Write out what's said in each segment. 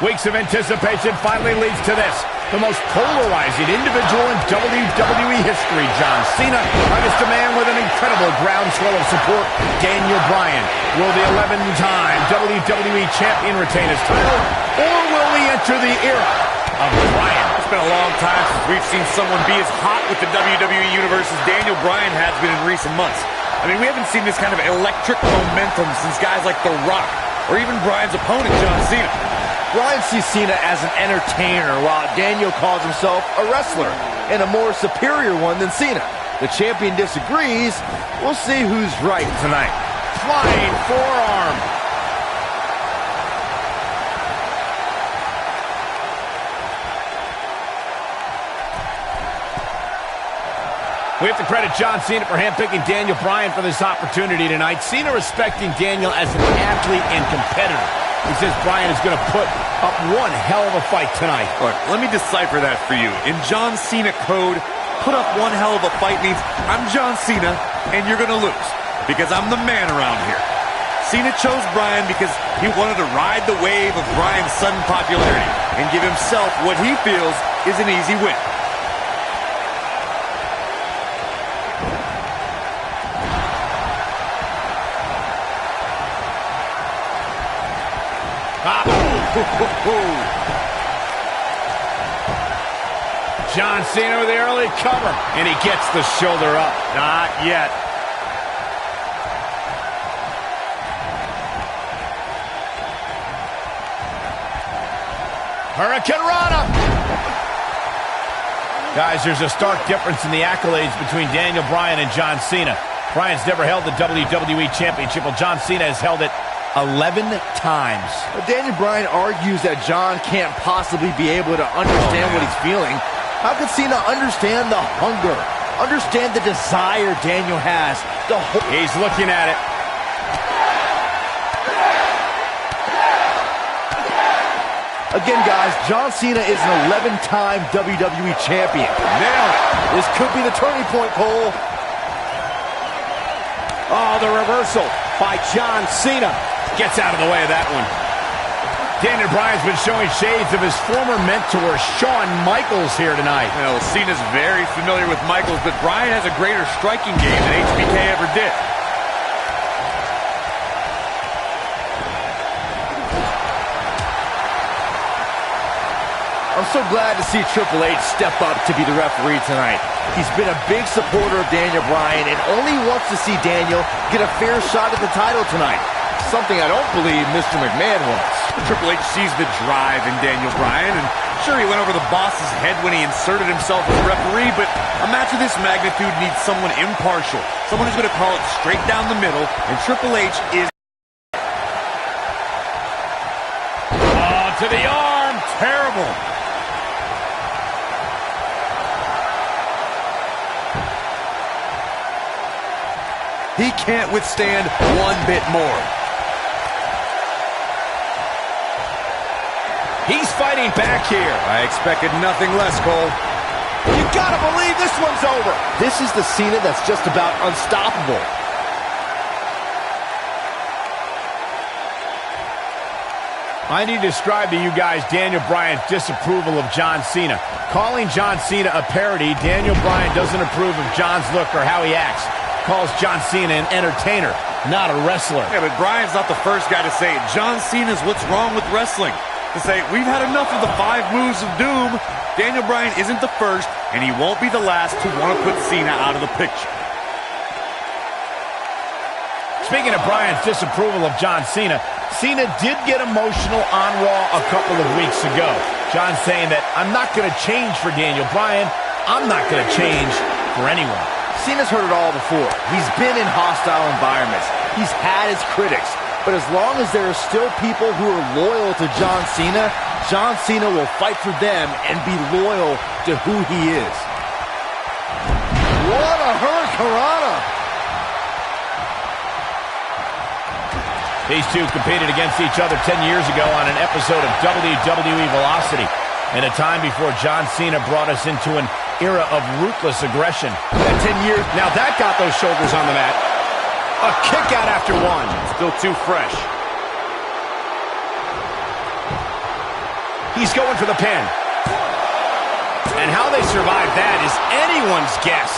Weeks of anticipation finally leads to this. The most polarizing individual in WWE history, John Cena, against a man with an incredible groundswell of support, Daniel Bryan. Will the 11-time WWE Champion retain his title, or will we enter the era of Bryan? It's been a long time since we've seen someone be as hot with the WWE Universe as Daniel Bryan has been in recent months. I mean, we haven't seen this kind of electric momentum since guys like The Rock, or even Bryan's opponent, John Cena. Bryan sees Cena as an entertainer, while Daniel calls himself a wrestler, and a more superior one than Cena. The champion disagrees. We'll see who's right tonight. Flying forearm. We have to credit John Cena for handpicking Daniel Bryan for this opportunity tonight. Cena respecting Daniel as an athlete and competitor. He says Bryan is going to put up one hell of a fight tonight. Look, let me decipher that for you. In John Cena code, put up one hell of a fight means I'm John Cena and you're going to lose because I'm the man around here. Cena chose Bryan because he wanted to ride the wave of Bryan's sudden popularity and give himself what he feels is an easy win. John Cena with the early cover, and he gets the shoulder up. Not yet. Hurricane Rana. Guys, there's a stark difference in the accolades between Daniel Bryan and John Cena. Bryan's never held the WWE Championship, while John Cena has held it 11 times. Daniel Bryan argues that John can't possibly be able to understand what he's feeling. How could Cena understand the hunger, understand the desire Daniel has? He's looking at it. Again, guys, John Cena is an 11-time WWE champion. Now, this could be the turning point, Cole. Oh, the reversal by John Cena. Gets out of the way of that one. Daniel Bryan's been showing shades of his former mentor, Shawn Michaels, here tonight. Well, Cena's very familiar with Michaels, but Bryan has a greater striking game than HBK ever did. I'm so glad to see Triple H step up to be the referee tonight. He's been a big supporter of Daniel Bryan and only wants to see Daniel get a fair shot at the title tonight. Something I don't believe Mr. McMahon wants. Triple H sees the drive in Daniel Bryan, and sure, he went over the boss's head when he inserted himself as referee, but a match of this magnitude needs someone impartial, someone who's going to call it straight down the middle, and Triple H is... Oh, to the arm. Terrible. He can't withstand one bit more. He's fighting back here. I expected nothing less, Cole. You gotta believe this one's over. This is the Cena that's just about unstoppable. I need to describe to you guys Daniel Bryan's disapproval of John Cena. Calling John Cena a parody, Daniel Bryan doesn't approve of John's look or how he acts. Calls John Cena an entertainer, not a wrestler. Yeah, but Bryan's not the first guy to say it. John Cena's what's wrong with wrestling. To say, we've had enough of the 5 moves of doom. Daniel Bryan isn't the first, and he won't be the last to want to put Cena out of the picture. Speaking of Bryan's disapproval of John Cena, Cena did get emotional on Raw a couple of weeks ago. John saying that, I'm not going to change for Daniel Bryan. I'm not going to change for anyone. Cena's heard it all before. He's been in hostile environments. He's had his critics. But as long as there are still people who are loyal to John Cena will fight for them and be loyal to who he is. What a hurricanrana! These two competed against each other 10 years ago on an episode of WWE Velocity, in a time before John Cena brought us into an era of ruthless aggression. That 10 years, now that got those shoulders on the mat. A kick out after one. Still too fresh. He's going for the pin. And how they survived that is anyone's guess.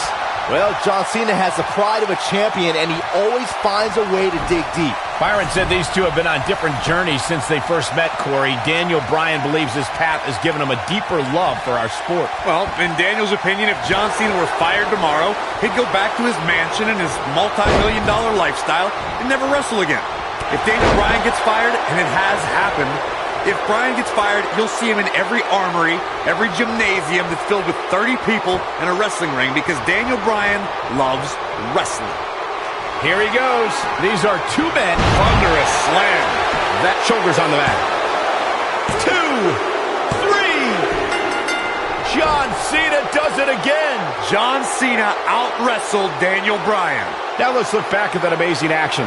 Well, John Cena has the pride of a champion, and he always finds a way to dig deep. Byron said these two have been on different journeys since they first met, Corey. Daniel Bryan believes this path has given him a deeper love for our sport. Well, in Daniel's opinion, if John Cena were fired tomorrow, he'd go back to his mansion and his multi-million-dollar lifestyle and never wrestle again. If Daniel Bryan gets fired, and it has happened, if Bryan gets fired, you'll see him in every armory, every gymnasium that's filled with 30 people and a wrestling ring because Daniel Bryan loves wrestling. Here he goes. These are two men. Thunderous slam. That shoulders on the mat. 2, 3. John Cena does it again. John Cena out-wrestled Daniel Bryan. Now let's look back at that amazing action.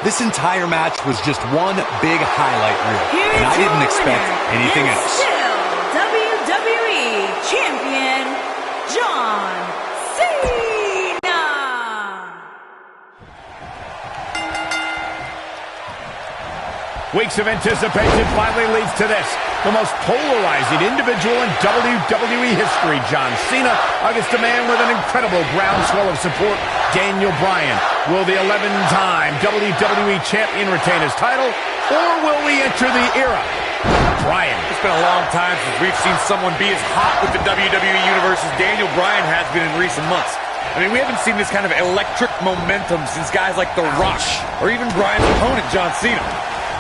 This entire match was just one big highlight reel, and I didn't expect anything else. Still WWE Champion, John Cena. Weeks of anticipation finally leads to this. The most polarizing individual in WWE history, John Cena, against a man with an incredible groundswell of support, Daniel Bryan. Will the 11-time WWE Champion retain his title, or will we enter the era of Bryan? It's been a long time since we've seen someone be as hot with the WWE Universe as Daniel Bryan has been in recent months. I mean, we haven't seen this kind of electric momentum since guys like The Rock, or even Bryan's opponent, John Cena.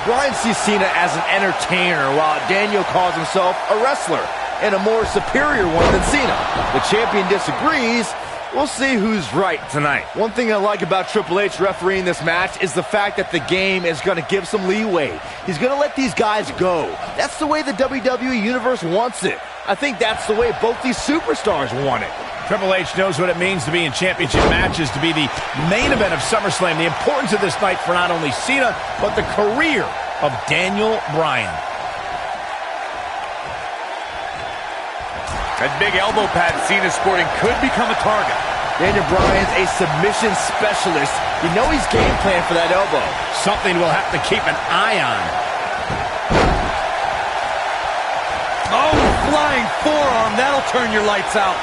Bryan sees Cena as an entertainer, while Daniel calls himself a wrestler, and a more superior one than Cena. The champion disagrees. We'll see who's right tonight. One thing I like about Triple H refereeing this match is the fact that the game is going to give some leeway. He's going to let these guys go. That's the way the WWE Universe wants it. I think that's the way both these superstars want it. Triple H knows what it means to be in championship matches, to be the main event of SummerSlam. The importance of this night for not only Cena, but the career of Daniel Bryan. That big elbow pad Cena's sporting could become a target. Daniel Bryan's a submission specialist. You know he's game plan for that elbow. Something we'll have to keep an eye on. Oh, flying forearm. That'll turn your lights out.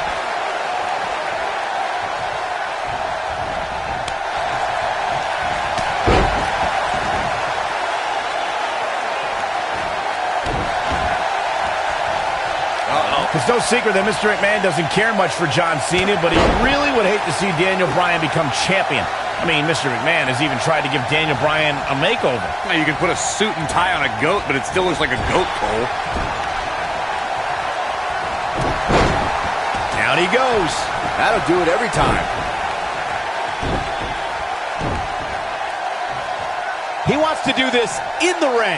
It's no secret that Mr. McMahon doesn't care much for John Cena, but he really would hate to see Daniel Bryan become champion. I mean, Mr. McMahon has even tried to give Daniel Bryan a makeover. Now, you can put a suit and tie on a goat, but it still looks like a goat pole. Down he goes. That'll do it every time. He wants to do this in the ring.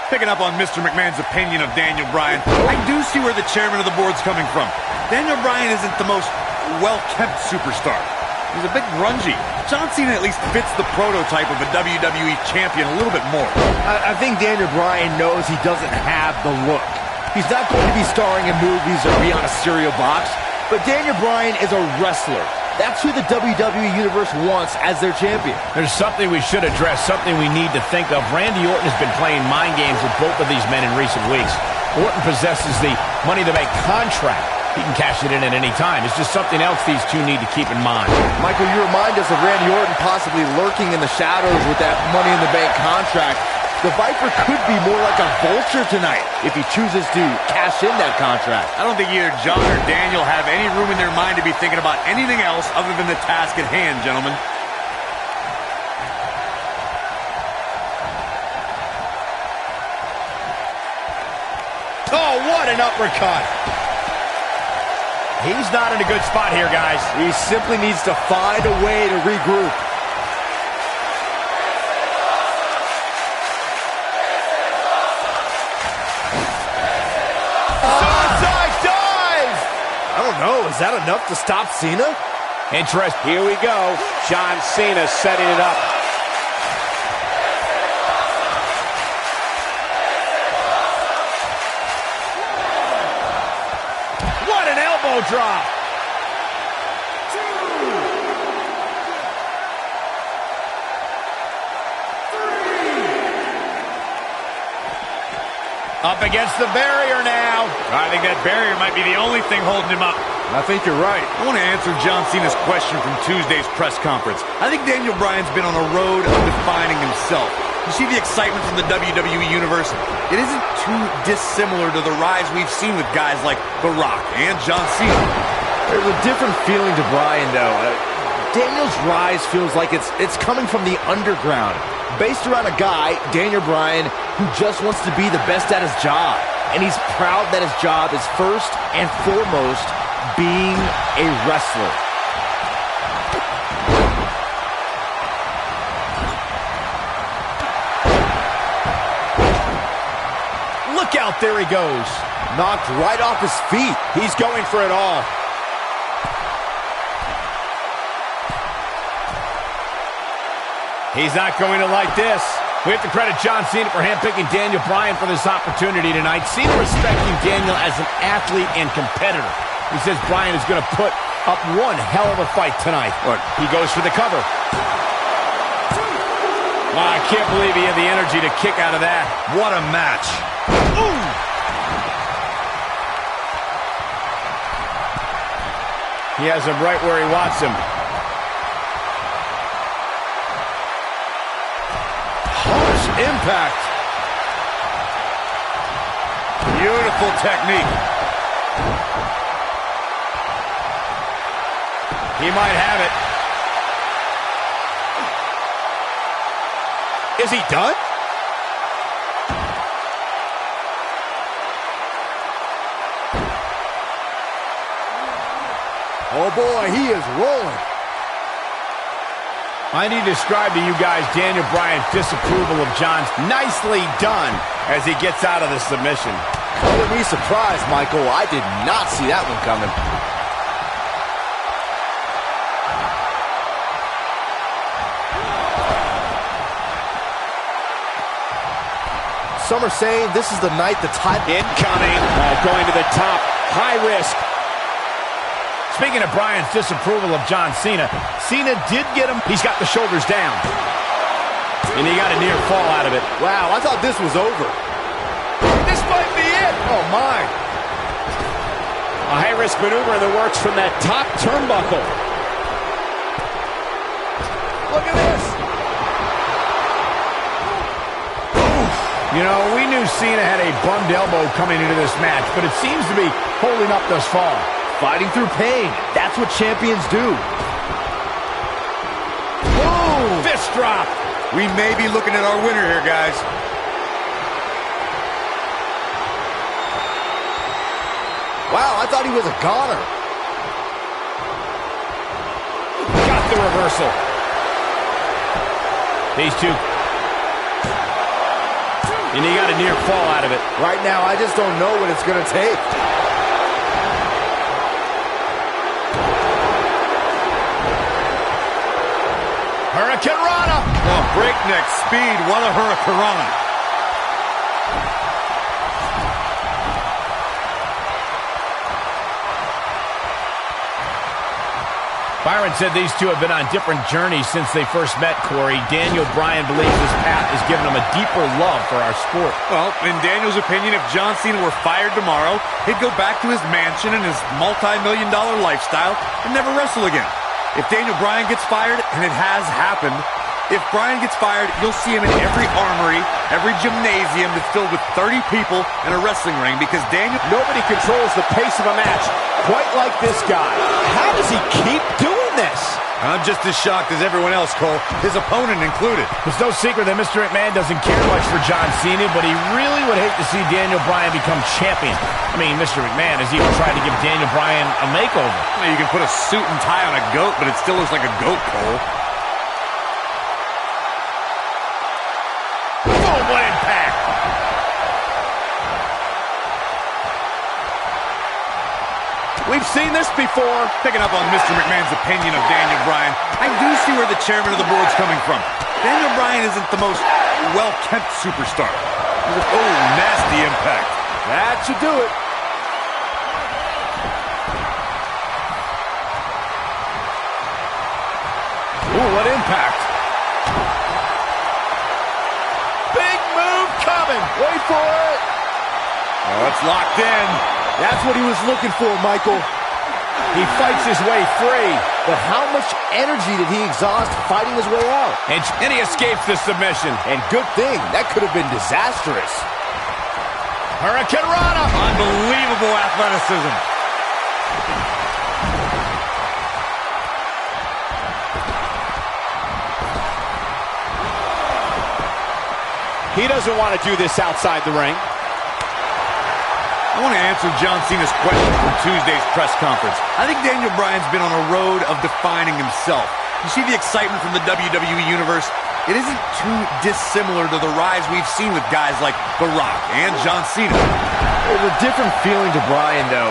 Picking up on Mr. McMahon's opinion of Daniel Bryan, I do see where the chairman of the board's coming from. Daniel Bryan isn't the most well-kept superstar. He's a bit grungy. John Cena at least fits the prototype of a WWE champion a little bit more. I think Daniel Bryan knows he doesn't have the look. He's not going to be starring in movies or be on a cereal box, but Daniel Bryan is a wrestler. That's who the WWE Universe wants as their champion. There's something we should address, something we need to think of. Randy Orton has been playing mind games with both of these men in recent weeks. Orton possesses the Money to Bank contract. He can cash it in at any time. It's just something else these two need to keep in mind. Michael, you remind us of Randy Orton possibly lurking in the shadows with that Money in the Bank contract. The Viper could be more like a vulture tonight if he chooses to cash in that contract. I don't think either John or Daniel have any room in their mind to be thinking about anything else other than the task at hand, gentlemen. Oh, what an uppercut. He's not in a good spot here, guys. He simply needs to find a way to regroup. Is that enough to stop Cena? Interest. Here we go. John Cena setting it up. What an elbow drop. Up against the barrier now. I think that barrier might be the only thing holding him up. I think you're right. I want to answer John Cena's question from Tuesday's press conference. I think Daniel Bryan's been on a road of defining himself. You see the excitement from the WWE Universe? It isn't too dissimilar to the rise we've seen with guys like The Rock and John Cena. There's a different feeling to Bryan, though. Daniel's rise feels like it's coming from the underground, based around a guy, Daniel Bryan, who just wants to be the best at his job. And he's proud that his job is first and foremost being a wrestler. Look out, there he goes. Knocked right off his feet. He's going for it all. He's not going to like this. We have to credit John Cena for handpicking Daniel Bryan for this opportunity tonight. Cena respecting Daniel as an athlete and competitor. He says Bryan is going to put up one hell of a fight tonight. Look, he goes for the cover. Wow, I can't believe he had the energy to kick out of that. What a match. Ooh! He has him right where he wants him. Harsh impact. Beautiful technique. He might have it. Is he done? Oh boy, he is rolling. I need to describe to you guys Daniel Bryan's disapproval of John's nicely done as he gets out of the submission. Color me surprised, Michael. I did not see that one coming. Some are saying this is the night the title... Incoming. Going to the top. High risk. Speaking of Bryan's disapproval of John Cena, Cena did get him. He's got the shoulders down. And he got a near fall out of it. Wow, I thought this was over. This might be it. Oh, my. A high-risk maneuver in the works from that top turnbuckle. Look at this. You know, we knew Cena had a bummed elbow coming into this match, but it seems to be holding up thus far. Fighting through pain. That's what champions do. Boom! Fist drop. We may be looking at our winner here, guys. Wow, I thought he was a goner. Got the reversal. These two. And he got a near fall out of it. Right now, I just don't know what it's going to take. Hurricane Rana. Oh, breakneck speed. What a Hurricane Rana. Byron said these two have been on different journeys since they first met, Corey. Daniel Bryan believes this path has given him a deeper love for our sport. Well, in Daniel's opinion, if John Cena were fired tomorrow, he'd go back to his mansion and his multi-million-dollar lifestyle and never wrestle again. If Daniel Bryan gets fired, and it has happened, if Bryan gets fired, you'll see him in every armory, every gymnasium that's filled with 30 people in a wrestling ring because Daniel... Nobody controls the pace of a match quite like this guy. How does he keep doing this? I'm just as shocked as everyone else, Cole, his opponent included. It's no secret that Mr. McMahon doesn't care much for John Cena, but he really would hate to see Daniel Bryan become champion. I mean, Mr. McMahon has even tried to give Daniel Bryan a makeover. Well, you can put a suit and tie on a goat, but it still looks like a goat, Cole. Oh, what impact! We've seen this before. Picking up on Mr. McMahon's opinion of Daniel Bryan, I do see where the chairman of the board's coming from. Daniel Bryan isn't the most well-kept superstar. Oh, nasty impact. That should do it. Ooh, what impact. Big move coming. Wait for it. Oh, it's locked in. That's what he was looking for, Michael. He fights his way free. But how much energy did he exhaust fighting his way out? And he escapes the submission. And good thing. That could have been disastrous. Hurricane Rana. Unbelievable athleticism. He doesn't want to do this outside the ring. I want to answer John Cena's question from Tuesday's press conference. I think Daniel Bryan's been on a road of defining himself. You see the excitement from the WWE Universe? It isn't too dissimilar to the rise we've seen with guys like The Rock and John Cena. There's a different feeling to Bryan, though.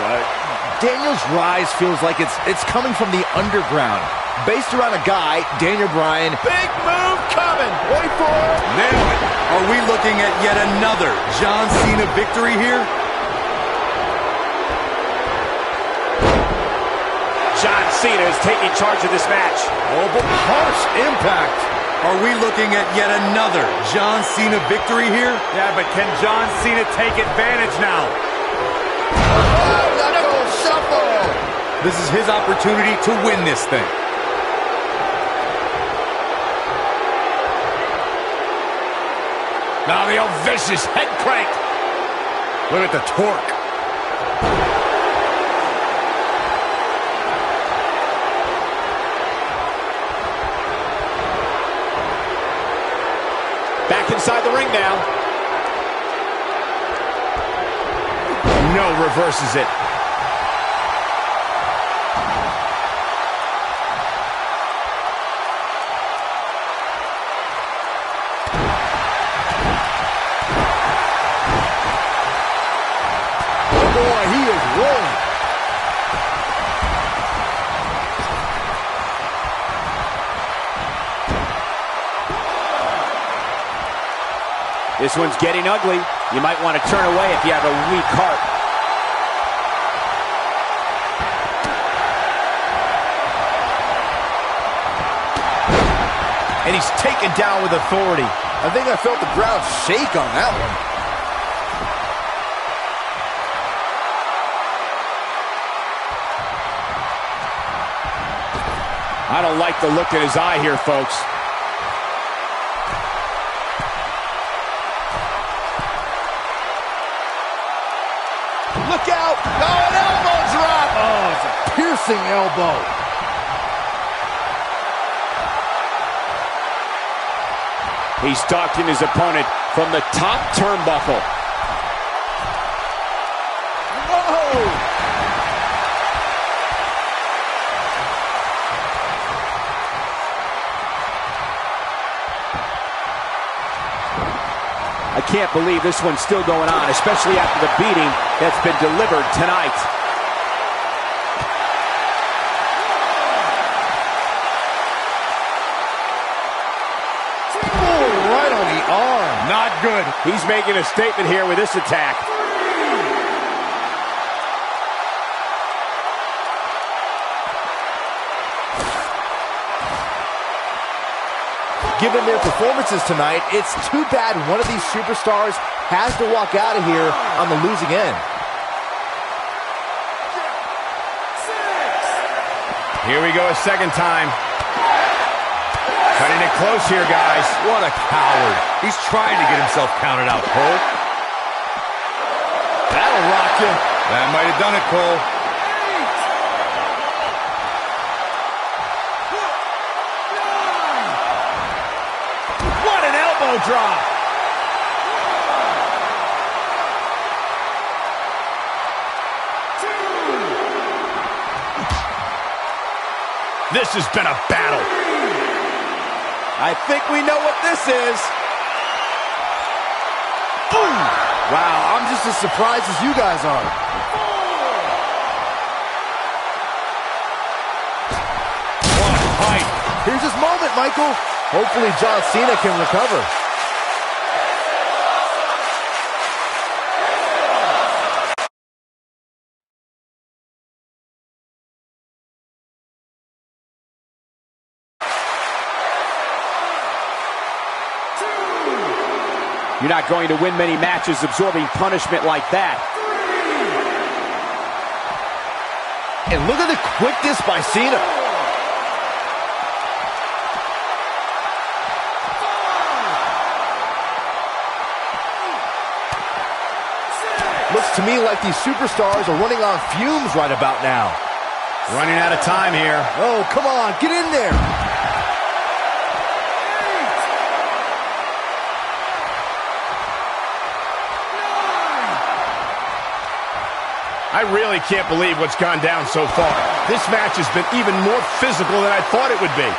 Daniel's rise feels like it's coming from the underground. Based around a guy, Daniel Bryan. Big move coming. Wait for it. Nailed it. Are we looking at yet another John Cena victory here? John Cena is taking charge of this match. Oh, but harsh impact. Are we looking at yet another John Cena victory here? Yeah, but can John Cena take advantage now? Knuckle shuffle. This is his opportunity to win this thing. Now the old vicious head crank. Look at the torque. Back inside the ring now. No, reverses it. Oh boy, he is rolling. This one's getting ugly. You might want to turn away if you have a weak heart. And he's taken down with authority. I think I felt the ground shake on that one. I don't like the look in his eye here, folks. Look out! Oh, an elbow drop! Oh, it's a piercing elbow. He's stalking his opponent from the top turnbuckle. Whoa! I can't believe this one's still going on, especially after the beating that's been delivered tonight. Oh, right on the arm. Not good. He's making a statement here with this attack. Given their performances tonight, it's too bad one of these superstars has to walk out of here on the losing end. Here we go a second time. Cutting it close here, guys. What a coward. He's trying to get himself counted out, Cole. That'll rock you. That might have done it, Cole. What an elbow drop. This has been a battle. I think we know what this is. Boom! Wow, I'm just as surprised as you guys are. What a fight. Here's his moment, Michael. Hopefully John Cena can recover. You're not going to win many matches absorbing punishment like that. And look at the quickness by Cena. Looks to me like these superstars are running on fumes right about now. Running out of time here. Oh, come on, get in there. I really can't believe what's gone down so far. This match has been even more physical than I thought it would be.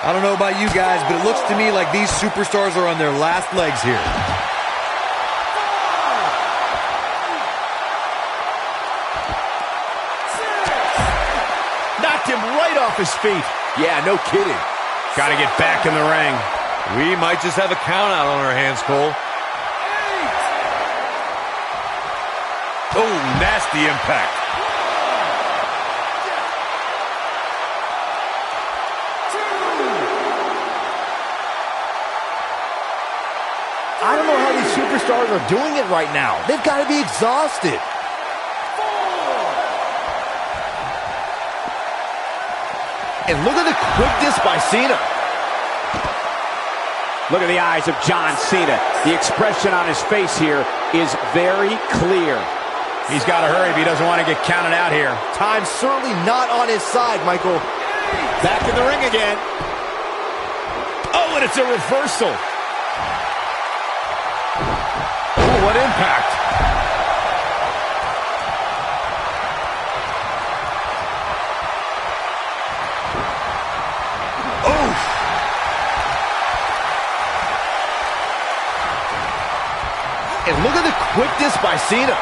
I don't know about you guys, but it looks to me like these superstars are on their last legs here. Knocked him right off his feet. Yeah, no kidding. Got to get back in the ring. We might just have a count out on our hands, Cole. Oh, nasty impact. I don't know how these superstars are doing it right now. They've got to be exhausted. And look at the quickness by Cena. Look at the eyes of John Cena. The expression on his face here is very clear. He's got to hurry if he doesn't want to get counted out here. Time's certainly not on his side, Michael. Back in the ring again. Oh, and it's a reversal. Oh, what impact. Oh. And look at the quickness by Cena.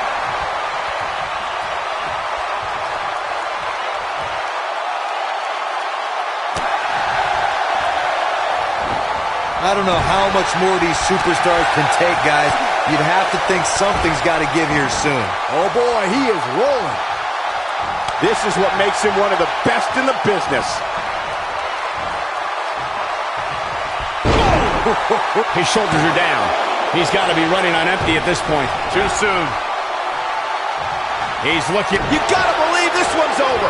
I don't know how much more these superstars can take, guys. You'd have to think something's got to give here soon. Oh boy, he is rolling. This is what makes him one of the best in the business. His shoulders are down. He's got to be running on empty at this point. Too soon. He's looking. You got to believe this one's over.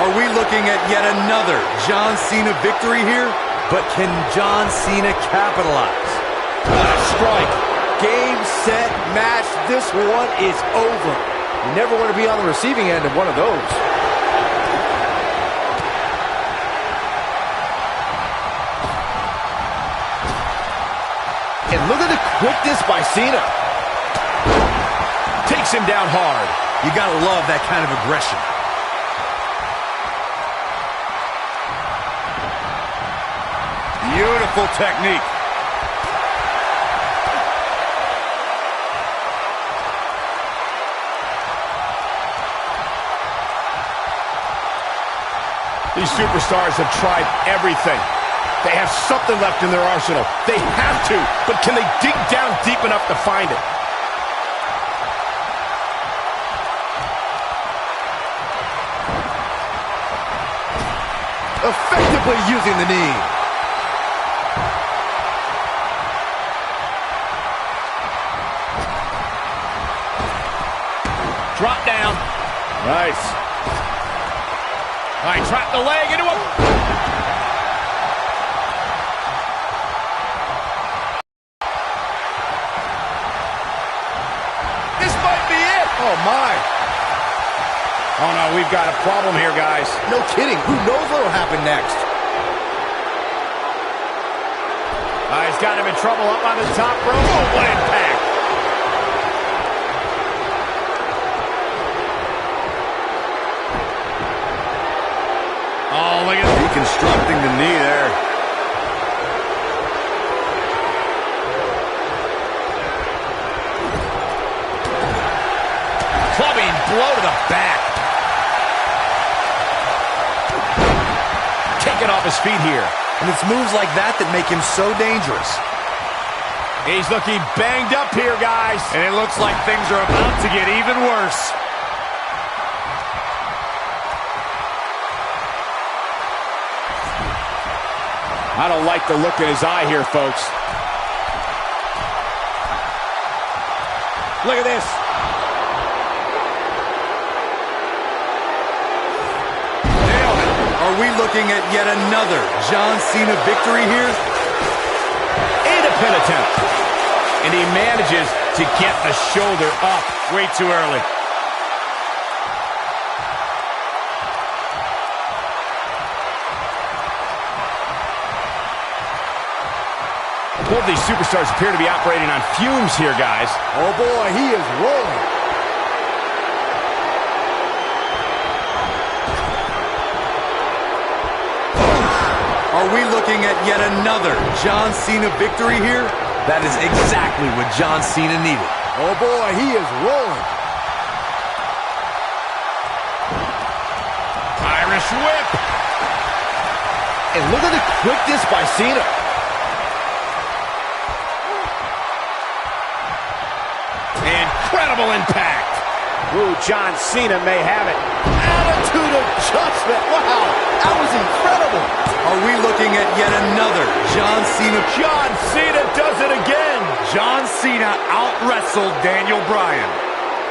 Are we looking at yet another John Cena victory here? But can John Cena capitalize? What a strike. Game, set, match. This one is over. You never want to be on the receiving end of one of those. And look at the quickness by Cena. Takes him down hard. You gotta love that kind of aggression. Beautiful technique. These superstars have tried everything. They have something left in their arsenal. They have to, but can they dig down deep enough to find it? Effectively using the knee. Drop down. Nice. All right, trap the leg into him. This might be it. Oh, my. Oh, no, we've got a problem here, guys. No kidding. Who knows what will happen next? He's got him in trouble up on the top rope. Oh, what impact. Oh, look at Deconstructing the knee there. clubbing blow to the back. Taking off his feet here. And it's moves like that that make him so dangerous. He's looking banged up here, guys. And it looks like things are about to get even worse. I don't like the look in his eye here, folks. Look at this. Nailed it. Are we looking at yet another John Cena victory here? A pin attempt. And he manages to get the shoulder up way too early. Both these superstars appear to be operating on fumes here, guys. Oh boy, he is rolling. Are we looking at yet another John Cena victory here? That is exactly what John Cena needed. Oh boy, he is rolling. Irish whip. And look at the quickness by Cena. Incredible impact. Ooh, John Cena may have it. Attitude adjustment. Wow, that was incredible. Are we looking at yet another John Cena? John Cena does it again. John Cena out-wrestled Daniel Bryan.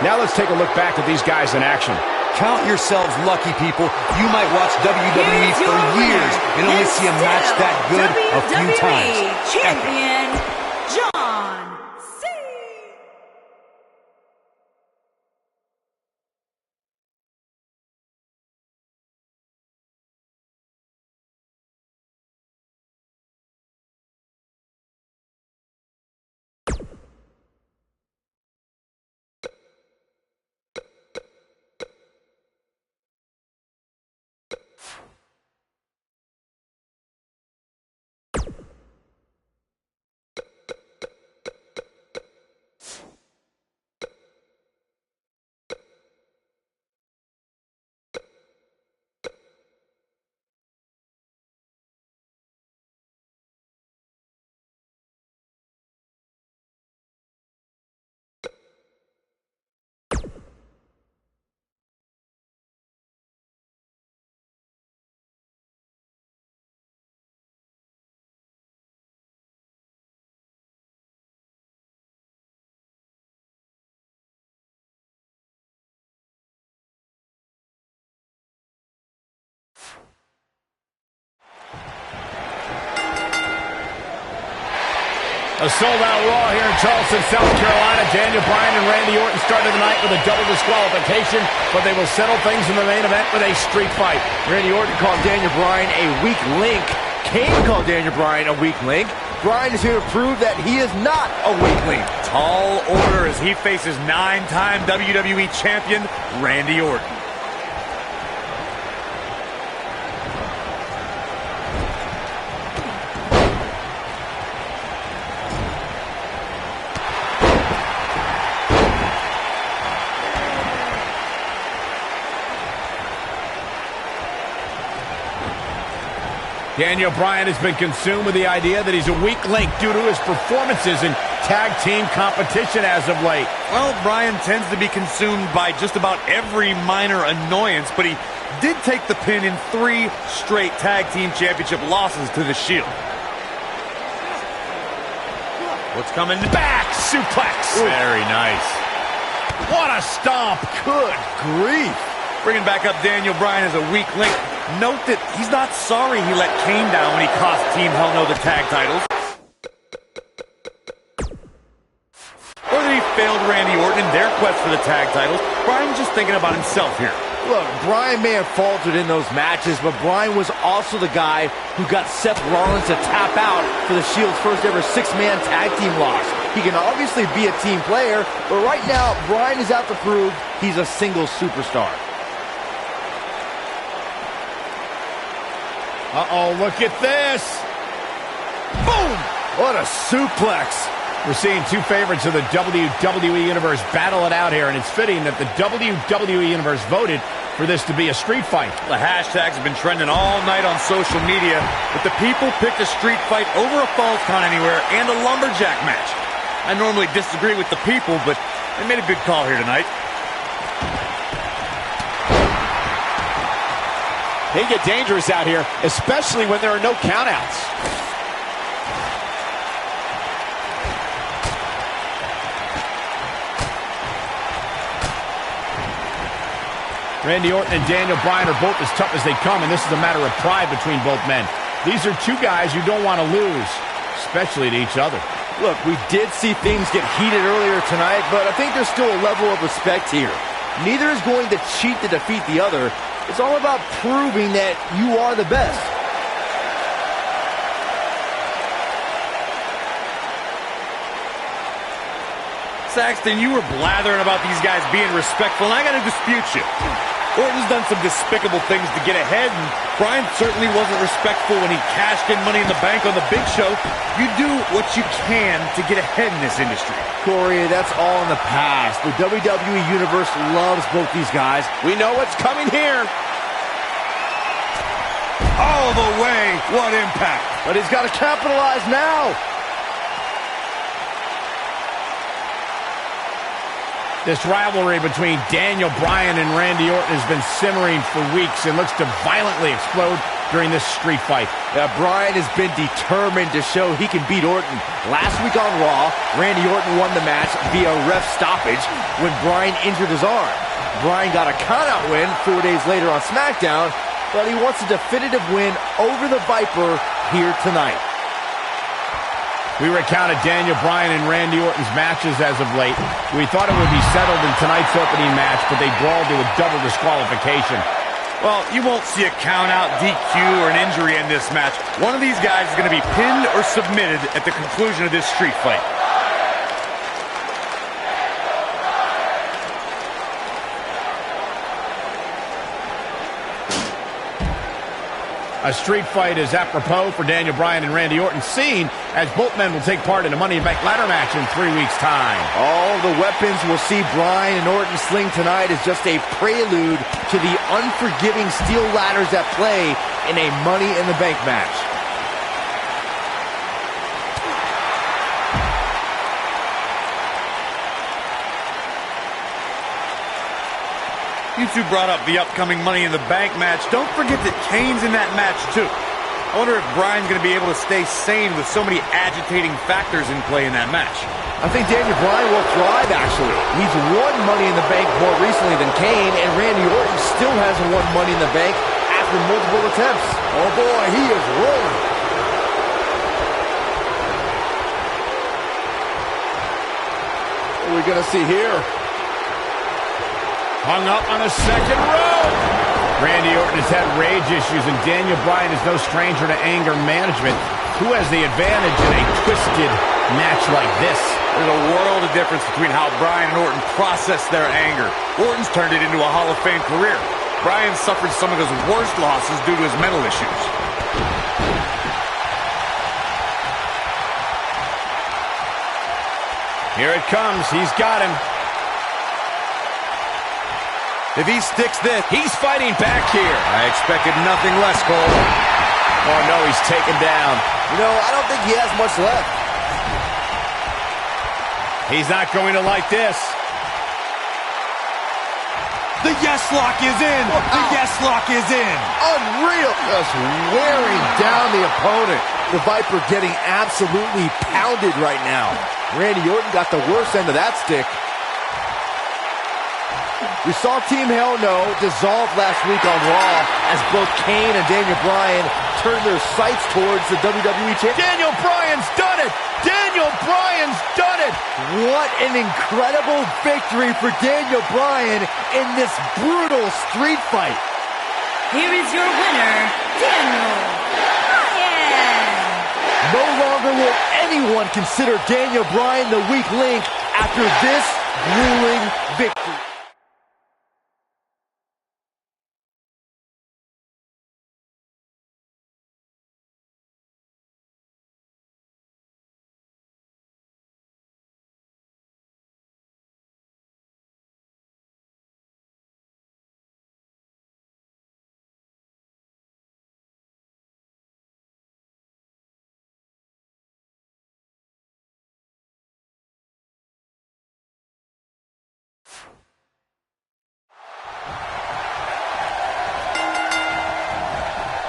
Now let's take a look back at these guys in action. Count yourselves lucky, people. You might watch WWE for years and only see a match that good a few times. Champion John Cena. A sold-out Raw here in Charleston, South Carolina. Daniel Bryan and Randy Orton started the night with a double disqualification, but they will settle things in the main event with a street fight. Randy Orton called Daniel Bryan a weak link. Kane called Daniel Bryan a weak link. Bryan is here to prove that he is not a weak link. Tall order as he faces 9-time WWE Champion Randy Orton. Daniel Bryan has been consumed with the idea that he's a weak link due to his performances in tag team competition as of late. Well, Bryan tends to be consumed by just about every minor annoyance, but he did take the pin in 3 straight tag team championship losses to the Shield. What's coming back? Suplex. Ooh. Very nice. What a stomp. Good grief. Bringing back up Daniel Bryan as a weak link. Note that he's not sorry he let Kane down when he cost Team Hell No the tag titles. Or that he failed Randy Orton in their quest for the tag titles. Bryan's just thinking about himself here. Look, Bryan may have faltered in those matches, but Bryan was also the guy who got Seth Rollins to tap out for the Shield's first ever 6-man tag team loss. He can obviously be a team player, but right now, Bryan is out to prove he's a single superstar. Uh-oh, look at this. Boom! What a suplex. We're seeing 2 favorites of the WWE Universe battle it out here, and it's fitting that the WWE Universe voted for this to be a street fight. The hashtags have been trending all night on social media, but the people picked a street fight over a Falls Count Anywhere and a lumberjack match. I normally disagree with the people, but they made a good call here tonight. They get dangerous out here, especially when there are no countouts. Randy Orton and Daniel Bryan are both as tough as they come, and this is a matter of pride between both men. These are two guys you don't want to lose, especially to each other. Look, we did see things get heated earlier tonight, but I think there's still a level of respect here. Neither is going to cheat to defeat the other. It's all about proving that you are the best. Saxton, you were blathering about these guys being respectful, and I got to dispute you. Orton's done some despicable things to get ahead, and Bryan certainly wasn't respectful when he cashed in Money in the Bank on the Big Show. You do what you can to get ahead in this industry. Corey, that's all in the past. The WWE Universe loves both these guys. We know what's coming here. All the way. What impact. But he's got to capitalize now. This rivalry between Daniel Bryan and Randy Orton has been simmering for weeks and looks to violently explode during this street fight. Bryan has been determined to show he can beat Orton. Last week on Raw, Randy Orton won the match via ref stoppage when Bryan injured his arm. Bryan got a countout win 4 days later on SmackDown, but he wants a definitive win over the Viper here tonight. We recounted Daniel Bryan and Randy Orton's matches as of late. We thought it would be settled in tonight's opening match, but they brawled to a double disqualification. Well, you won't see a count-out, DQ, or an injury in this match. One of these guys is going to be pinned or submitted at the conclusion of this street fight. A street fight is apropos for Daniel Bryan and Randy Orton, seen as both men will take part in a Money in the Bank ladder match in 3 weeks' time. All the weapons we'll see Bryan and Orton sling tonight is just a prelude to the unforgiving steel ladders at play in a Money in the Bank match. You two brought up the upcoming Money in the Bank match. Don't forget that Kane's in that match, too. I wonder if Bryan's going to be able to stay sane with so many agitating factors in play in that match. I think Daniel Bryan will thrive, actually. He's won Money in the Bank more recently than Kane, and Randy Orton still hasn't won Money in the Bank after multiple attempts. Oh boy, he is rolling. What are we going to see here? Hung up on the second rope. Randy Orton has had rage issues, and Daniel Bryan is no stranger to anger management. Who has the advantage in a twisted match like this? There's a world of difference between how Bryan and Orton process their anger. Orton's turned it into a Hall of Fame career. Bryan suffered some of his worst losses due to his mental issues. Here it comes. He's got him. If he sticks this, He's fighting back here. I expected nothing less, Cole. Oh, no, he's taken down. You know, I don't think he has much left. He's not going to like this. The yes lock is in. The yes lock is in. Unreal. Just wearing down the opponent. The Viper getting absolutely pounded right now. Randy Orton got the worst end of that stick. We saw Team Hell No dissolve last week on Raw as both Kane and Daniel Bryan turned their sights towards the WWE Championship. Daniel Bryan's done it. Daniel Bryan's done it. What an incredible victory for Daniel Bryan in this brutal street fight. Here is your winner, Daniel Bryan. No longer will anyone consider Daniel Bryan the weak link after this grueling victory.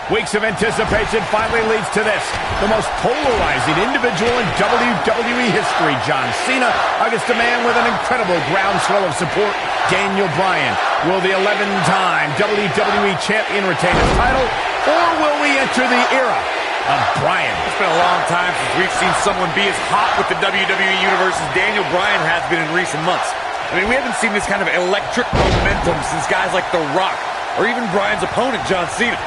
Weeks of anticipation finally leads to this. The most polarizing individual in WWE history, John Cena, against a man with an incredible groundswell of support, Daniel Bryan. Will the 11-time WWE Champion retain his title, or will we enter the era of Bryan? It's been a long time since we've seen someone be as hot with the WWE Universe as Daniel Bryan has been in recent months. I mean, we haven't seen this kind of electric momentum since guys like The Rock, or even Bryan's opponent, John Cena.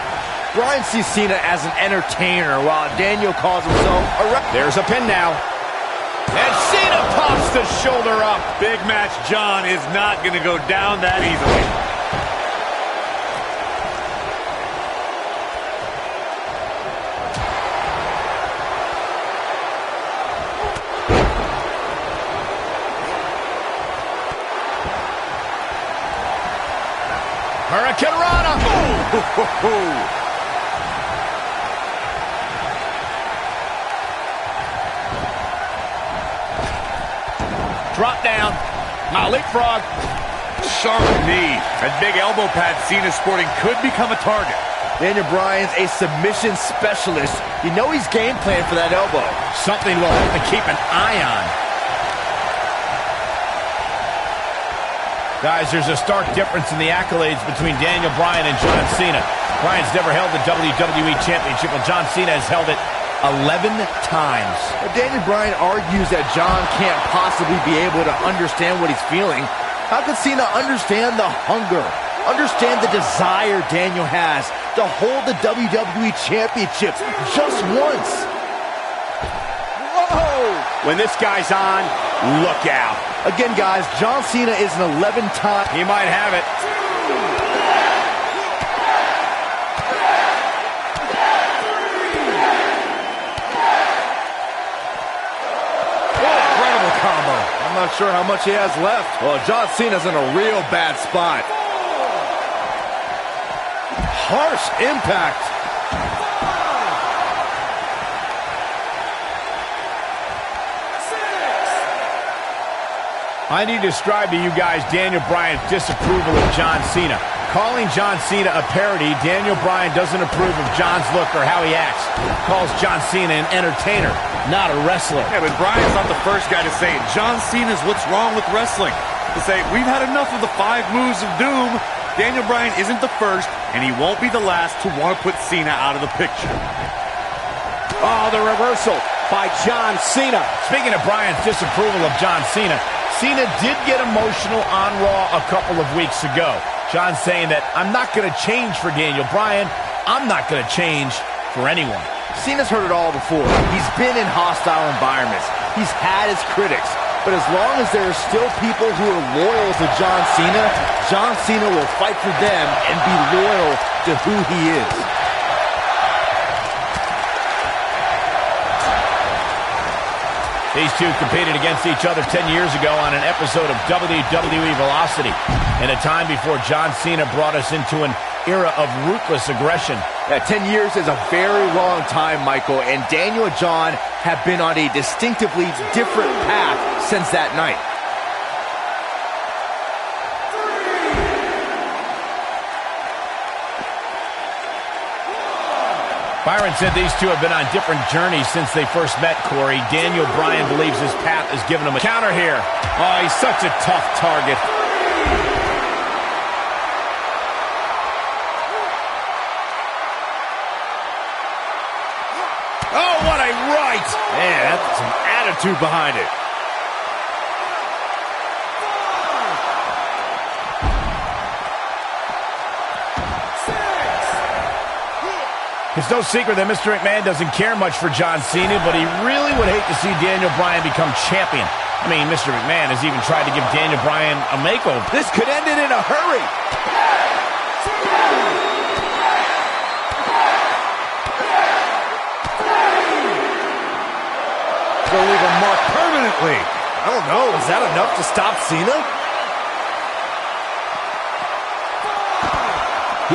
Bryan sees Cena as an entertainer, while Daniel calls himself a... There's a pin now. And Cena pops the shoulder up. Big match John is not going to go down that easily. Hurricane Rana. Oh. Drop down. Leapfrog. Sharp knee. That big elbow pad Cena's sporting could become a target. Daniel Bryan's a submission specialist. You know he's game plan for that elbow. Something we'll have to keep an eye on. Guys, there's a stark difference in the accolades between Daniel Bryan and John Cena. Bryan's never held the WWE Championship, while John Cena has held it 11 times. Daniel Bryan argues that John can't possibly be able to understand what he's feeling. How could Cena understand the hunger, understand the desire Daniel has to hold the WWE Championship just once? Whoa! When this guy's on, look out. Again, guys, John Cena is an 11-time... He might have it. I'm not sure how much he has left. Well, John Cena's in a real bad spot. Harsh impact. I need to describe to you guys Daniel Bryan's disapproval of John Cena. Calling John Cena a parody, Daniel Bryan doesn't approve of John's look or how he acts. Calls John Cena an entertainer, not a wrestler. Yeah, but Bryan's not the first guy to say it. John Cena's what's wrong with wrestling. To say, we've had enough of the 5 moves of doom. Daniel Bryan isn't the first, and he won't be the last to want to put Cena out of the picture. Oh, the reversal by John Cena. Speaking of Bryan's disapproval of John Cena, Cena did get emotional on Raw a couple of weeks ago. John saying that, I'm not going to change for Daniel Bryan. I'm not going to change for anyone. Cena's heard it all before. He's been in hostile environments. He's had his critics. But as long as there are still people who are loyal to John Cena will fight for them and be loyal to who he is. These two competed against each other 10 years ago on an episode of WWE Velocity, in a time before John Cena brought us into an era of ruthless aggression. 10 years is a very long time, Michael, and Daniel and John have been on a distinctively different path since that night. Byron said these two have been on different journeys since they first met, Corey. Daniel Bryan believes his path has given him a counter here. Oh, he's such a tough target. Oh, what a right! Man, that's some attitude behind it. It's no secret that Mr. McMahon doesn't care much for John Cena, but he really would hate to see Daniel Bryan become champion. I mean, Mr. McMahon has even tried to give Daniel Bryan a makeover. This could end it in a hurry. Gonna leave a mark permanently. I don't know, is that enough to stop Cena?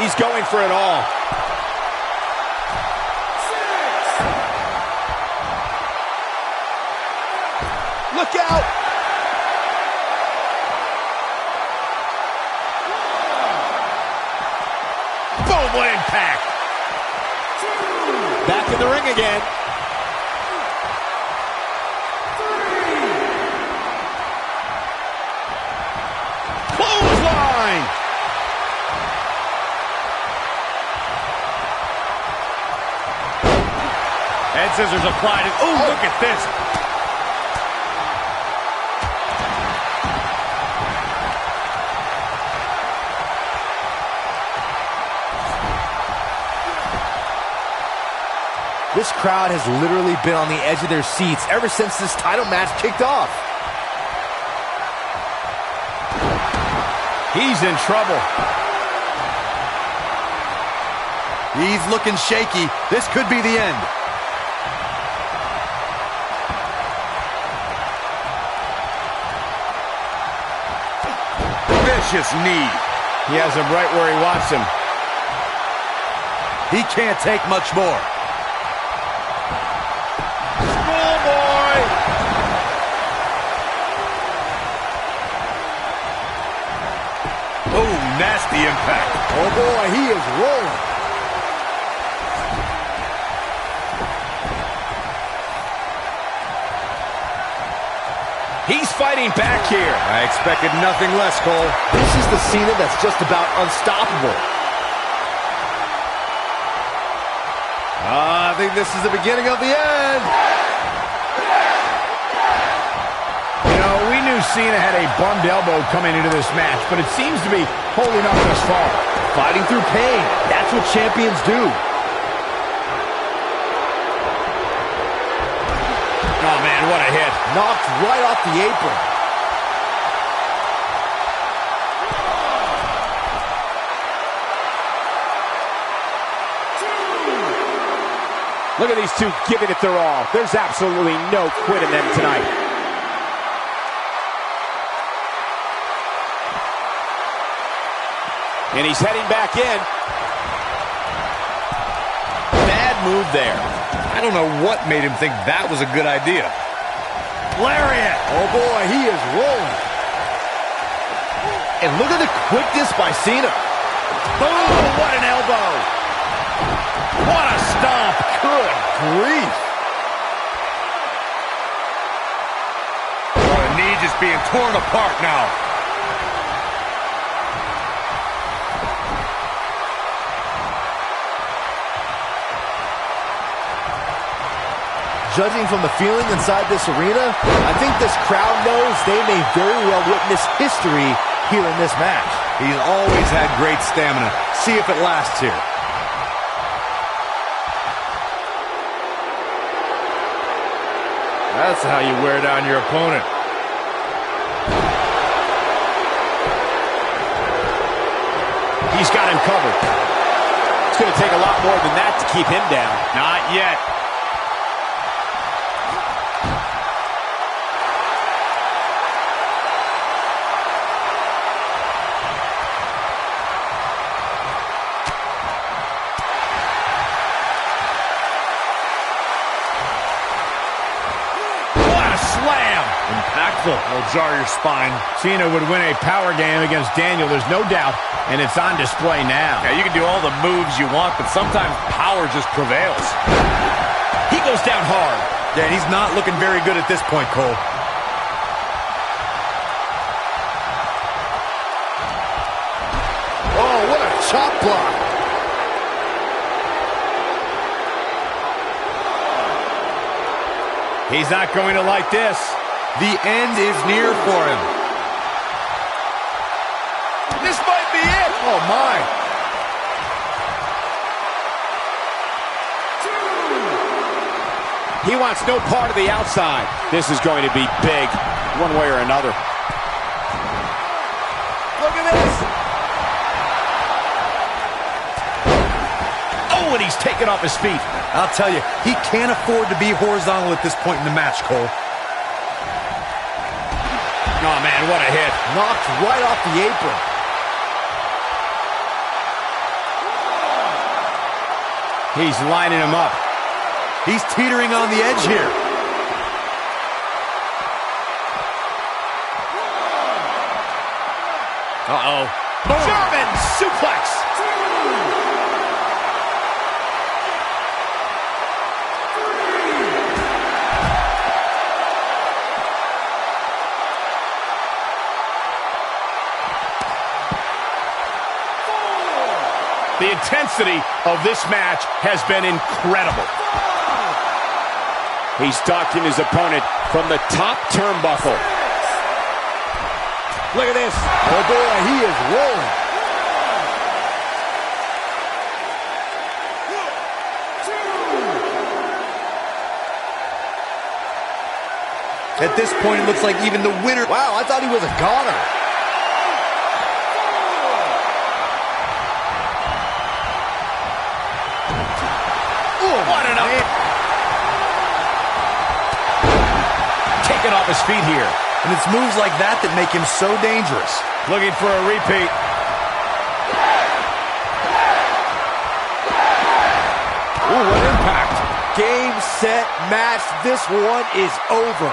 He's going for it all. Look out! Boom, what impact! back in the ring again. Clothesline. Head scissors applied. Oh, look at this. This crowd has literally been on the edge of their seats ever since this title match kicked off. He's in trouble. He's looking shaky. This could be the end. Vicious knee. He has him right where he wants him. He can't take much more. Schoolboy! Oh, nasty impact. Oh boy, he is rolling. He's fighting back here. I expected nothing less, Cole. This is the Cena that's just about unstoppable. I think this is the beginning of the end. You know, we knew Cena had a bummed elbow coming into this match, but it seems to be holding up thus far. Fighting through pain. That's what champions do. Oh, man, what a hit. Knocked right off the apron. Look at these two giving it their all. There's absolutely no quit in them tonight. And he's heading back in. Bad move there. I don't know what made him think that was a good idea. Lariat! Oh boy, he is rolling. And look at the quickness by Cena. Oh, what an elbow. What a stomp. Good grief. Oh, the knee just being torn apart now. Judging from the feeling inside this arena, I think this crowd knows they may very well witness history here in this match. He's always had great stamina. See if it lasts here. That's how you wear down your opponent. He's got him covered. It's going to take a lot more than that to keep him down. Not yet. Impactful. Will jar your spine. Cena would win a power game against Daniel, there's no doubt, and it's on display now. Yeah, you can do all the moves you want, but sometimes power just prevails. He goes down hard. Yeah, and he's not looking very good at this point, Cole. Oh, what a chop block. He's not going to like this. The end is near for him. This might be it. Oh, my. He wants no part of the outside. This is going to be big, one way or another. Look at this. Oh, and he's taken off his feet. I'll tell you, he can't afford to be horizontal at this point in the match, Cole. Oh, man, what a hit. Knocked right off the apron. He's lining him up. He's teetering on the edge here. Uh-oh. German suplex. The intensity of this match has been incredible. He's stalking his opponent from the top turnbuckle. Look at this. Oh boy, he is rolling. At this point, it looks like even the winner... Wow, I thought he was a goner. What an up. Taken off his feet here. And it's moves like that that make him so dangerous. Looking for a repeat. Ooh, what impact. Game, set, match. This one is over.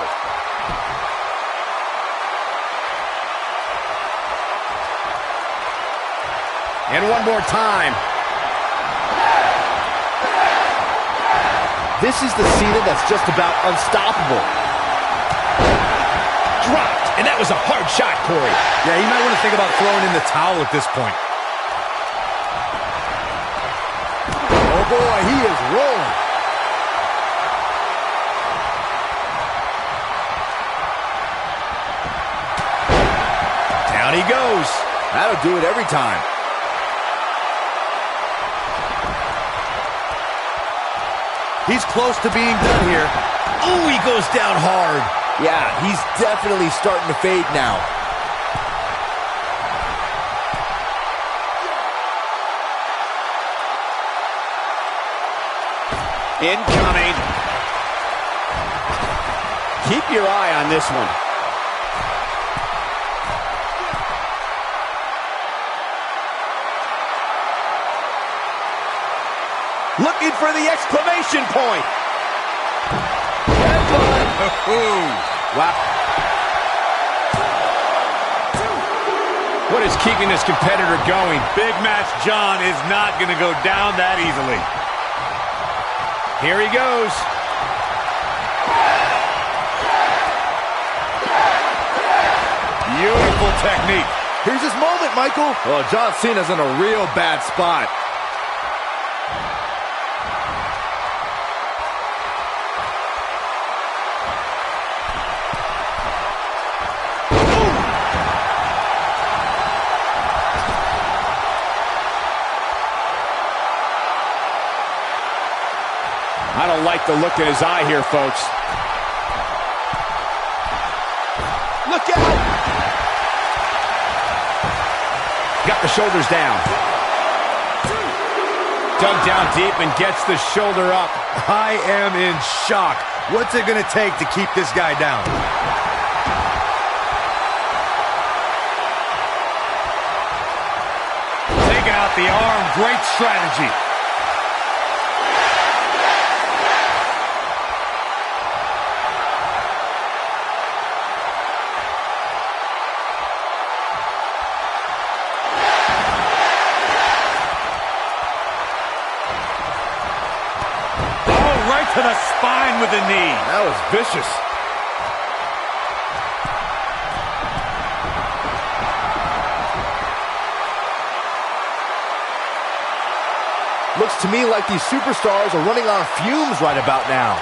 And one more time. This is the Cena that's just about unstoppable. Dropped, and that was a hard shot, Corey. Yeah, he might want to think about throwing in the towel at this point. Oh boy, he is rolling. Down he goes. That'll do it every time. He's close to being done here. Ooh, he goes down hard. Yeah, he's definitely starting to fade now. Incoming. Keep your eye on this one. Looking for the exclamation point. Wow. What is keeping this competitor going? Big Match John is not going to go down that easily. Here he goes. Beautiful technique. Here's his moment, Michael. Well, John Cena's in a real bad spot. I don't like the look in his eye here, folks. Look out! Got the shoulders down. Dug down deep and gets the shoulder up. I am in shock. What's it going to take to keep this guy down? Taking out the arm. Great strategy. To the spine with the knee. That was vicious. Looks to me like these superstars are running on fumes right about now.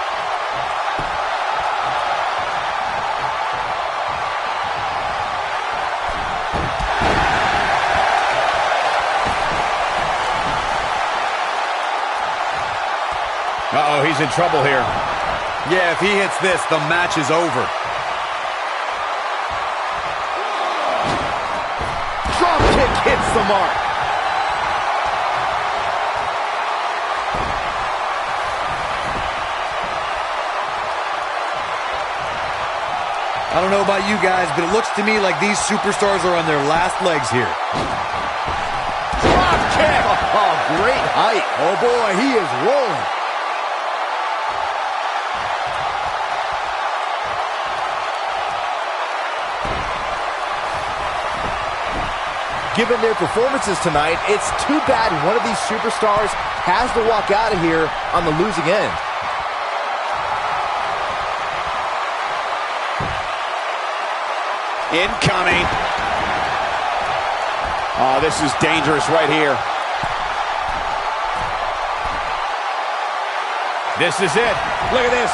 Uh-oh, he's in trouble here. Yeah, if he hits this, the match is over. Drop kick hits the mark. I don't know about you guys, but it looks to me like these superstars are on their last legs here. Drop kick. Oh, great height. Oh, boy, he is rolling. Given their performances tonight, it's too bad one of these superstars has to walk out of here on the losing end. Incoming. Oh, this is dangerous right here. This is it. Look at this.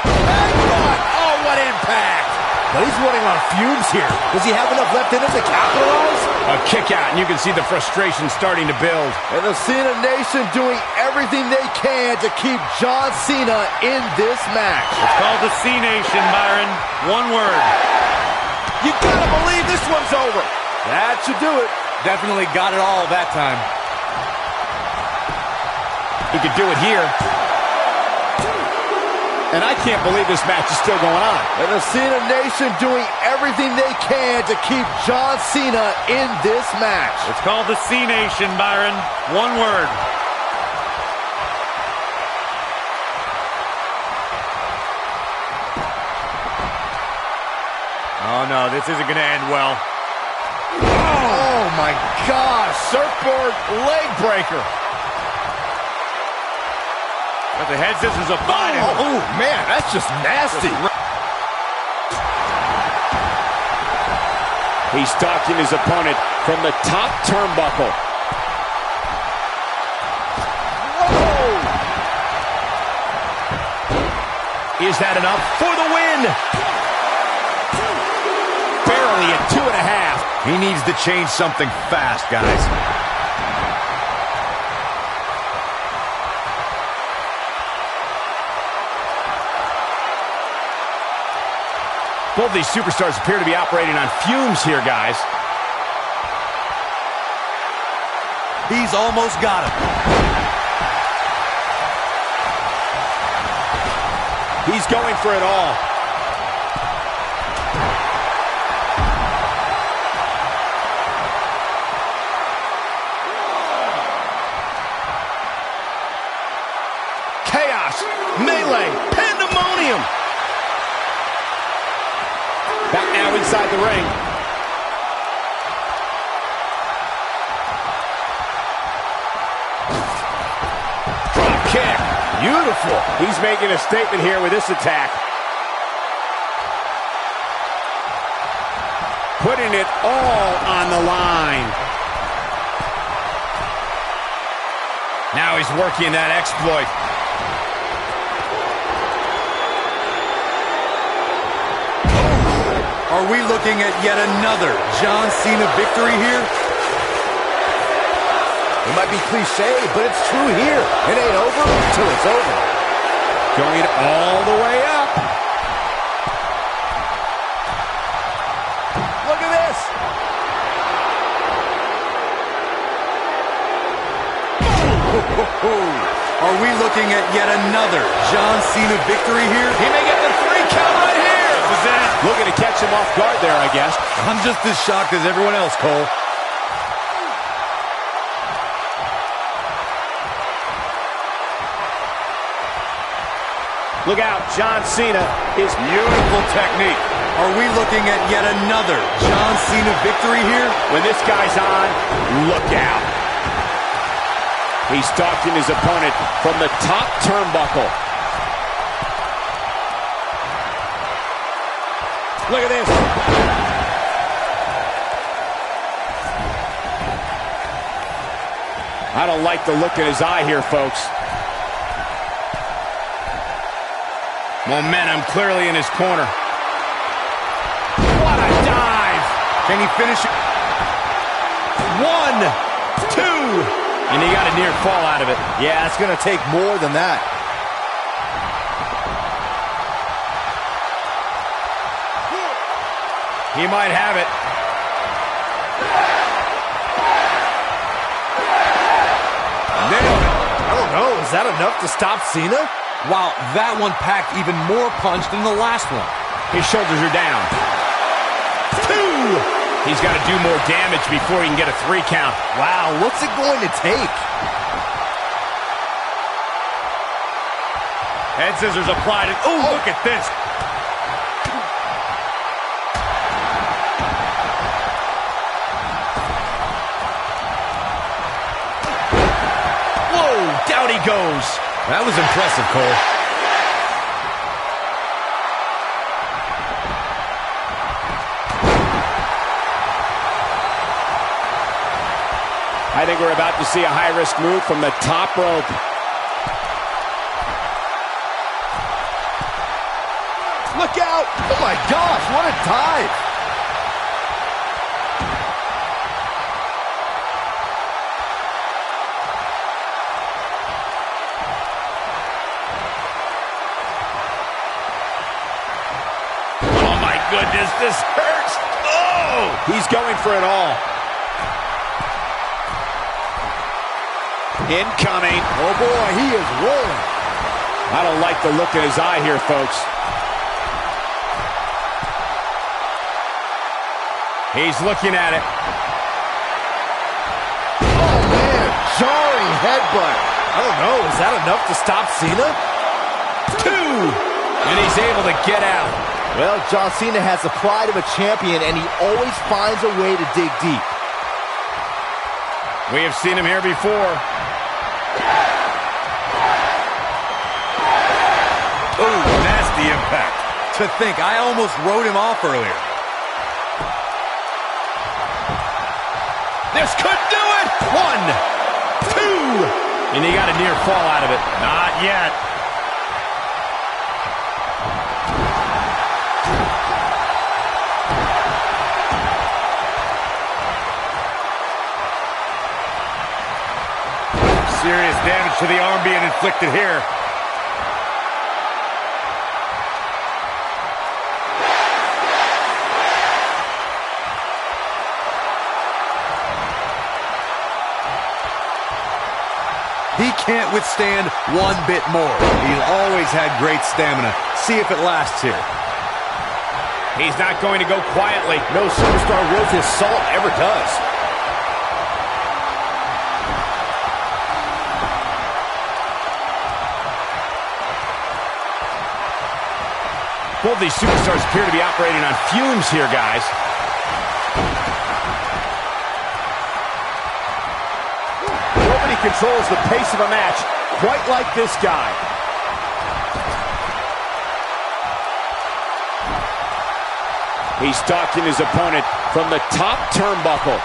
Oh, what impact. But he's running on fumes here. Does he have enough left in him to capitalize? A kick out, and you can see the frustration starting to build. And the Cena Nation doing everything they can to keep John Cena in this match. It's called the C Nation, Byron. One word. You gotta believe this one's over. That should do it. Definitely got it all that time. He could do it here. And I can't believe this match is still going on. And the Cena Nation doing everything they can to keep John Cena in this match. It's called the C Nation, Byron. One word. Oh, no, this isn't going to end well. Oh, my gosh. Surfboard leg breaker. But the head scissors are fine. Oh, man, that's just nasty. He's stalking his opponent from the top turnbuckle. Whoa! Is that enough for the win? Barely at 2.5. He needs to change something fast, guys. Both these superstars appear to be operating on fumes here, guys. He's almost got him. He's going for it all. Chaos, melee, pandemonium. Back now inside the ring. Drop kick. Beautiful. He's making a statement here with this attack. Putting it all on the line. Now he's working that exploit. Are we looking at yet another John Cena victory here? It might be cliche, but it's true here. It ain't over until it's over. Going all the way up. Look at this. Are we looking at yet another John Cena victory here? He may get the 3 count right here. This is it. Looking to catch him off guard there, I guess. I'm just as shocked as everyone else, Cole. Look out, John Cena is Beautiful technique. Are we looking at yet another John Cena victory here? When this guy's on, look out. He's stalking his opponent from the top turnbuckle. Look at this. I don't like the look in his eye here, folks. Momentum clearly in his corner. What a dive. Can he finish it? 1, 2. And he got a near fall out of it. Yeah, it's going to take more than that. He might have it. Nailed it. I don't know. Is that enough to stop Cena? Wow, that one packed even more punch than the last one. His shoulders are down. 2. He's got to do more damage before he can get a 3 count. Wow, what's it going to take? Head scissors applied. And, oh, look at this. Whoa, down he goes. That was impressive, Cole. I think we're about to see a high-risk move from the top rope. Look out! Oh my gosh, what a dive! Oh my goodness, this hurts! Oh! He's going for it all. Incoming. Oh boy, he is rolling. I don't like the look in his eye here, folks. He's looking at it. Oh man, jarring headbutt. I don't know, is that enough to stop Cena? 2! And he's able to get out. Well, John Cena has the pride of a champion, and he always finds a way to dig deep. We have seen him here before. Oh, nasty impact. To think, I almost wrote him off earlier. This could do it! 1, 2! And he got a near fall out of it. Not yet. Serious damage to the arm being inflicted here. He can't withstand one bit more. He's always had great stamina. See if it lasts here. He's not going to go quietly. No superstar worth his salt ever does. Both these superstars appear to be operating on fumes here, guys. Nobody controls the pace of a match quite like this guy. He's stalking his opponent from the top turnbuckle.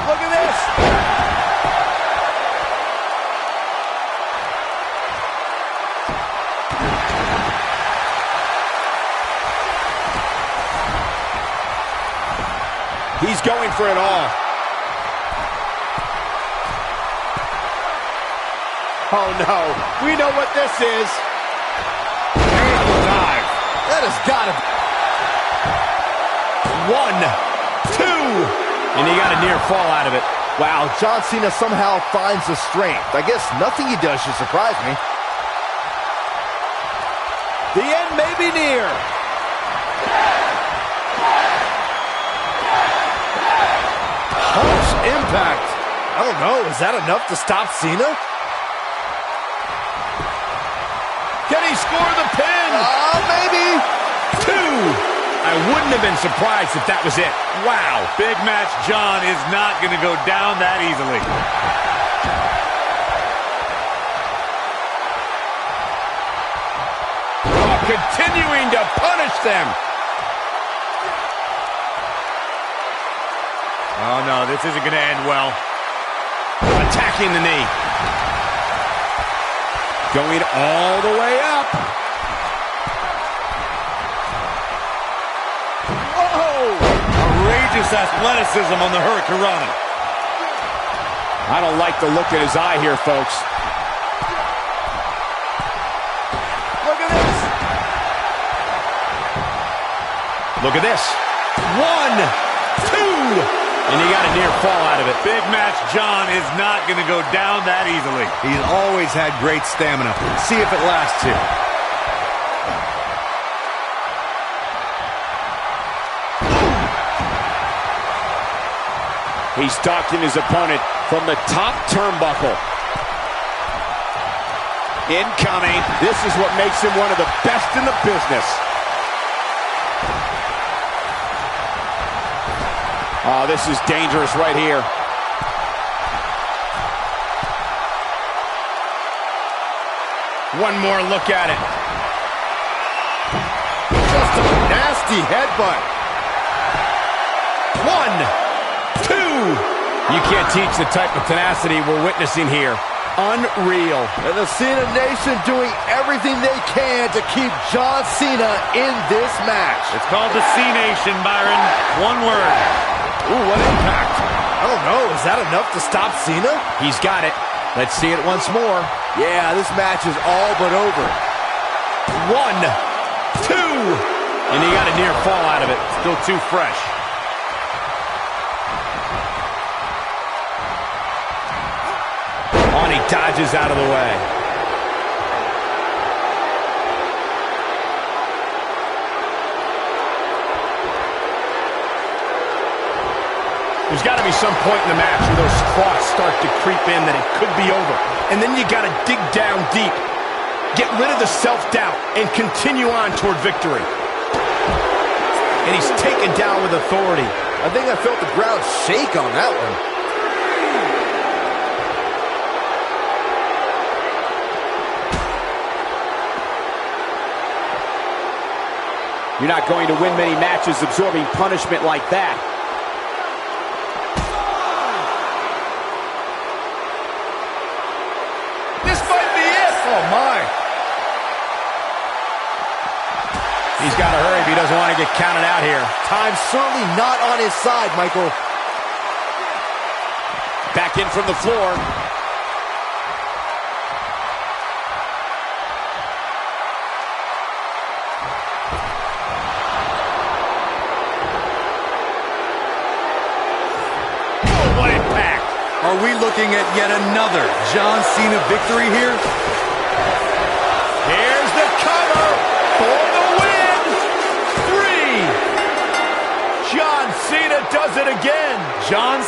Look at this! He's going for it all. Oh no, we know what this is. Ankle dive. That has got to be. 1, 2. And he got a near fall out of it. Wow, John Cena somehow finds the strength. I guess nothing he does should surprise me. The end may be near. Harsh impact. I don't know, is that enough to stop Cena? Can he score the pin? Maybe. 2. I wouldn't have been surprised if that was it. Wow. Big match John is not going to go down that easily. Oh, continuing to punish them. Oh no, this isn't going to end well. Attacking the knee. Going all the way up. Whoa! Outrageous athleticism on the Hurricanrana. I don't like the look in his eye here, folks. Look at this. Look at this. 1, 2. And he got a near fall out of it. Big match John is not going to go down that easily. He's always had great stamina. See if it lasts here. He's stalking his opponent from the top turnbuckle. Incoming. This is what makes him one of the best in the business. Oh, this is dangerous right here. One more look at it. Just a nasty headbutt. 1, 2. You can't teach the type of tenacity we're witnessing here. Unreal. And the Cena Nation doing everything they can to keep John Cena in this match. It's called the C-Nation, Byron. One word. Ooh, what impact. I don't know, is that enough to stop Cena? He's got it. Let's see it once more. Yeah, this match is all but over. 1, 2. And he got a near fall out of it. Still too fresh. On, he dodges out of the way. There's got to be some point in the match where those thoughts start to creep in that it could be over. And then you got to dig down deep. Get rid of the self-doubt and continue on toward victory. And he's taken down with authority. I think I felt the ground shake on that one. You're not going to win many matches absorbing punishment like that. This might be it. Oh, my. He's got to hurry if he doesn't want to get counted out here. Time's certainly not on his side, Michael. Back in from the floor. What impact! Are we looking at yet another John Cena victory here? Here's the cover for the win! 3! John Cena does it again! John